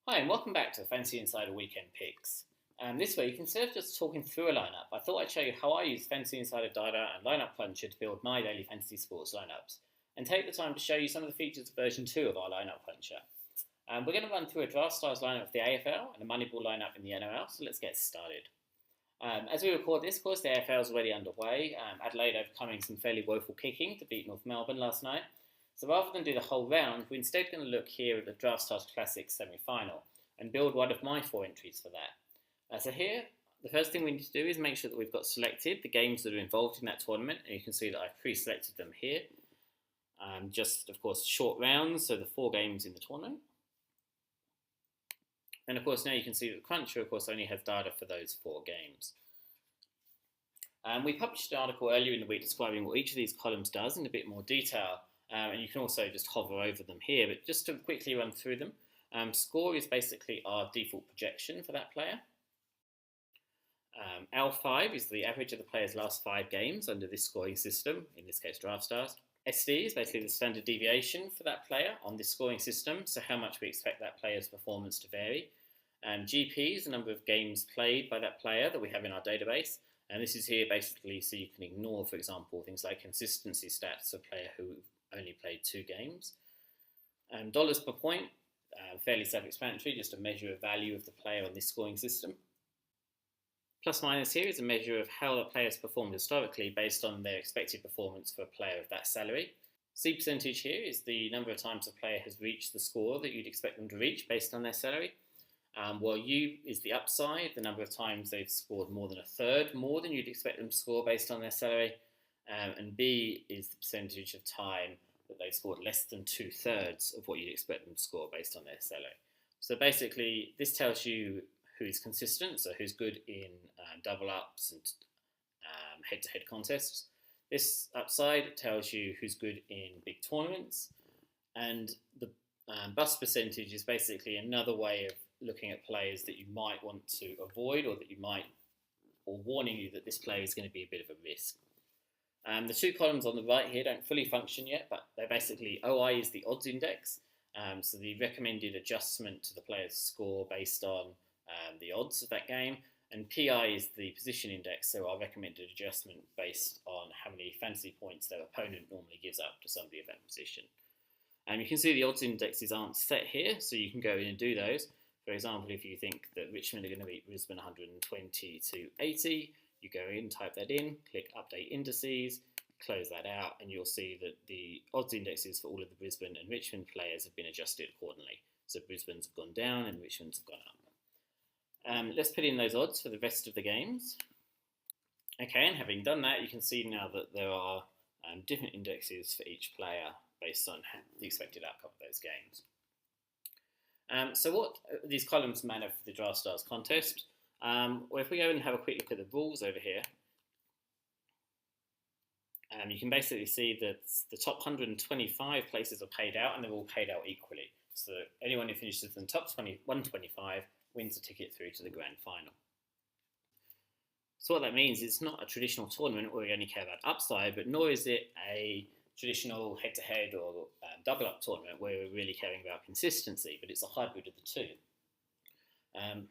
Hi, and welcome back to the Fantasy Insider Weekend Picks. This week, instead of just talking through a lineup, I thought I'd show you how I use Fantasy Insider Data and Lineup Puncher to build my daily fantasy sports lineups, and take the time to show you some of the features of version 2 of our Lineup Puncher. We're going to run through a DraftStars lineup for the AFL and a Moneyball lineup in the NRL, so let's get started. As we record this, of course, the AFL is already underway. Adelaide overcoming some fairly woeful kicking to beat North Melbourne last night. So rather than do the whole round, we're instead going to look here at the DraftStars Classic semi-final and build one of my 4 entries for that. So here, the first thing we need to do is make sure that we've got selected the games that are involved in that tournament, and you can see that I've pre-selected them here. Just, of course, short rounds, so the 4 games in the tournament. And of course, now you can see that Cruncher, of course, only has data for those 4 games. We published an article earlier in the week describing what each of these columns does in a bit more detail, and you can also just hover over them here, but just to quickly run through them. Score is basically our default projection for that player. L5 is the average of the player's last 5 games under this scoring system, in this case DraftStars. SD is basically the standard deviation for that player on this scoring system, so how much we expect that player's performance to vary. GP is the number of games played by that player that we have in our database, and this is here basically so you can ignore, for example, things like consistency stats of a player who only played 2 games. Dollars per point, fairly self-explanatory, just a measure of value of the player on this scoring system. Plus minus here is a measure of how the players performed historically based on their expected performance for a player of that salary. C percentage here is the number of times a player has reached the score that you'd expect them to reach based on their salary. While U is the upside, the number of times they've scored more than a third more than you'd expect them to score based on their salary. And B is the percentage of time that they've scored less than 2/3 of what you'd expect them to score based on their salary. So basically, this tells you who's consistent, so who's good in double ups and head-to-head contests. This upside tells you who's good in big tournaments, and the bust percentage is basically another way of looking at players that you might want to avoid, or warning you that this player is going to be a bit of a risk. The 2 columns on the right here don't fully function yet, but they're basically OI is the odds index, so the recommended adjustment to the player's score based on the odds of that game, and PI is the position index, so our recommended adjustment based on how many fantasy points their opponent normally gives up to somebody of that position. You can see the odds indexes aren't set here, so you can go in and do those. For example, if you think that Richmond are going to beat Brisbane 120 to 80, you go in, type that in, click Update Indices, close that out, and you'll see that the odds indexes for all of the Brisbane and Richmond players have been adjusted accordingly. So Brisbane's have gone down and Richmond's have gone up. Let's put in those odds for the rest of the games. Okay, and having done that, you can see now that there are different indexes for each player based on the expected outcome of those games. So what these columns matter for the DraftStars contest? Well, if we go and have a quick look at the rules over here, you can basically see that the top 125 places are paid out, and they're all paid out equally. So anyone who finishes in the top 125 wins a ticket through to the grand final. So what that means is it's not a traditional tournament where we only care about upside, but nor is it a traditional head-to-head or double-up tournament where we're really caring about consistency, but it's a hybrid of the 2.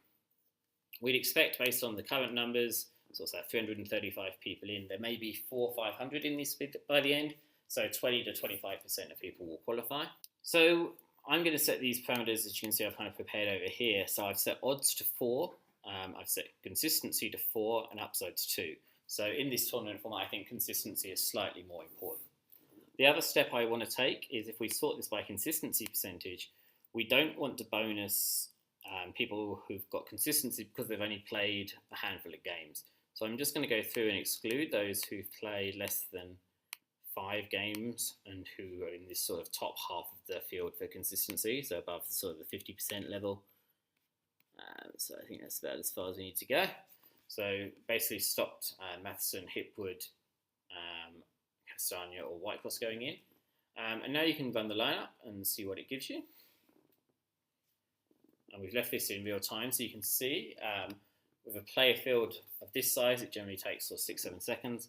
We'd expect, based on the current numbers, so it's that 335 people in, there may be 400 or 500 in this by the end, so 20 to 25% of people will qualify. So I'm going to set these parameters, as you can see I've kind of prepared over here. So I've set odds to 4, I've set consistency to 4, and upside to 2. So in this tournament format, I think consistency is slightly more important. The other step I want to take is, if we sort this by consistency percentage, we don't want to bonus people who've got consistency because they've only played a handful of games. So I'm just going to go through and exclude those who've played less than 5 games and who are in this sort of top half of the field for consistency, so above the sort of the 50% level. So I think that's about as far as we need to go. So basically stopped Matheson, Hipwood, Castagna or Whitecross going in. And now you can run the lineup and see what it gives you. And we've left this in real time, so you can see with a player field of this size, it generally takes sort of 6-7 seconds.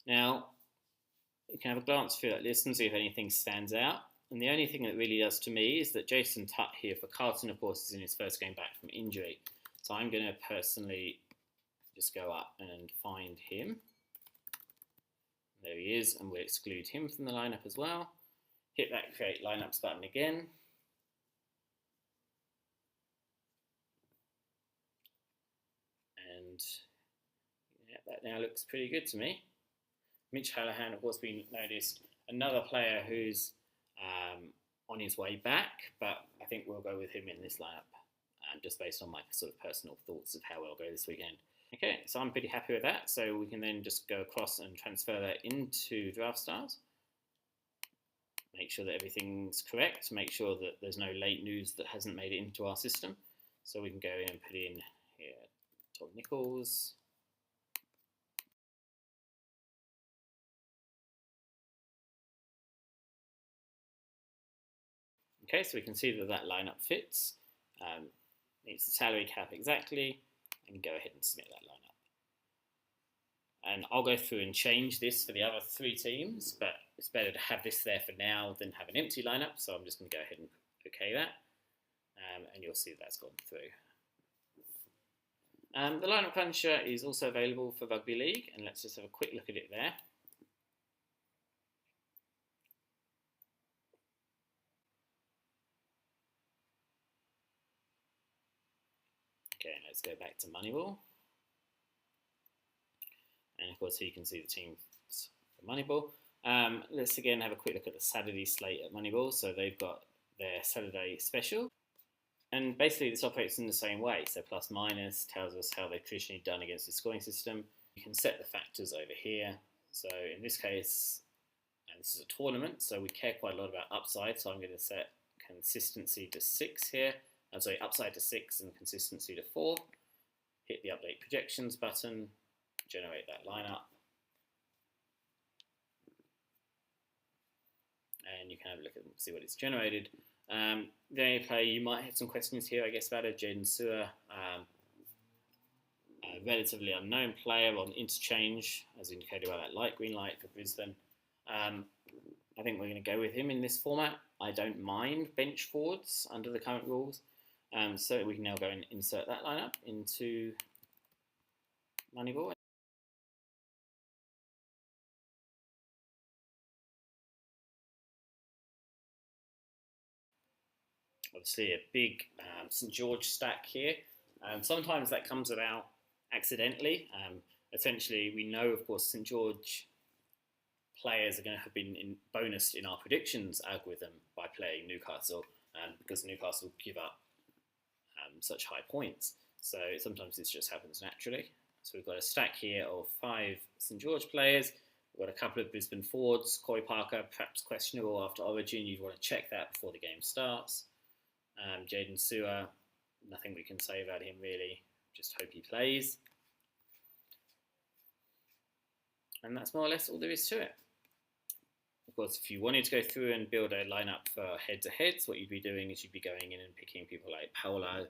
Now, you can have a glance through that list and see if anything stands out. And the only thing that really does to me is that Jason Tutt here for Carlton, of course, is in his first game back from injury. So I'm going to personally just go up and find him. There he is, and we'll exclude him from the lineup as well. Hit that create lineups button again. And yeah, that now looks pretty good to me. Mitch Hallahan, of course, we noticed another player who's on his way back, but I think we'll go with him in this lineup, just based on my sort of personal thoughts of how we'll go this weekend. Okay, so I'm pretty happy with that, so we can then just go across and transfer that into DraftStars. Make sure that everything's correct, make sure that there's no late news that hasn't made it into our system. So we can go in and put in here, Tom Nichols. Okay, so we can see that that lineup fits, meets the salary cap exactly, and go ahead and submit that lineup. And I'll go through and change this for the other 3 teams, but it's better to have this there for now than have an empty lineup, so I'm just going to go ahead and OK that, and you'll see that's gone through. The lineup cruncher is also available for Rugby League, and let's just have a quick look at it there. Okay, let's go back to Moneyball. And of course, here you can see the teams for Moneyball. Let's again have a quick look at the Saturday slate at Moneyball. So they've got their Saturday special. And basically, this operates in the same way. So plus minus tells us how they've traditionally done against the scoring system. You can set the factors over here. So in this case, and this is a tournament, so we care quite a lot about upside. So I'm going to set consistency to 6 here. I'm sorry, upside to 6 and consistency to 4. Hit the update projections button, generate that lineup. And you can have a look at see what it's generated. The only player you might have some questions here, I guess, about it, Jaden Sewer, a relatively unknown player on interchange, as indicated by that light green light for Brisbane. I think we're going to go with him in this format. I don't mind bench forwards under the current rules. So we can now go and insert that lineup into Moneyball. Obviously a big St George stack here. Sometimes that comes about accidentally. Essentially, we know, of course, St George players are going to have been bonused in our predictions algorithm by playing Newcastle, because Newcastle give up such high points. So sometimes this just happens naturally. So we've got a stack here of 5 St George players. We've got a couple of Brisbane forwards. Corey Parker, perhaps questionable after Origin. You'd want to check that before the game starts. Jaden Sewer, nothing we can say about him really. Just hope he plays. And that's more or less all there is to it. Of course, if you wanted to go through and build a lineup for head-to-heads, what you'd be doing is you'd be going in and picking people like Paolo,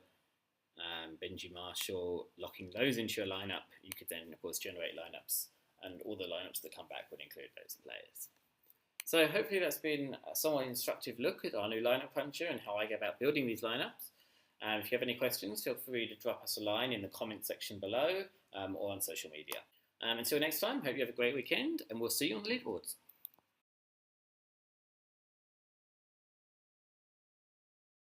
Benji Marshall, locking those into your lineup. You could then, of course, generate lineups, and all the lineups that come back would include those players. So hopefully that's been a somewhat instructive look at our new lineup cruncher and how I go about building these lineups. If you have any questions, feel free to drop us a line in the comment section below or on social media. Until next time, hope you have a great weekend, and we'll see you on the leaderboards.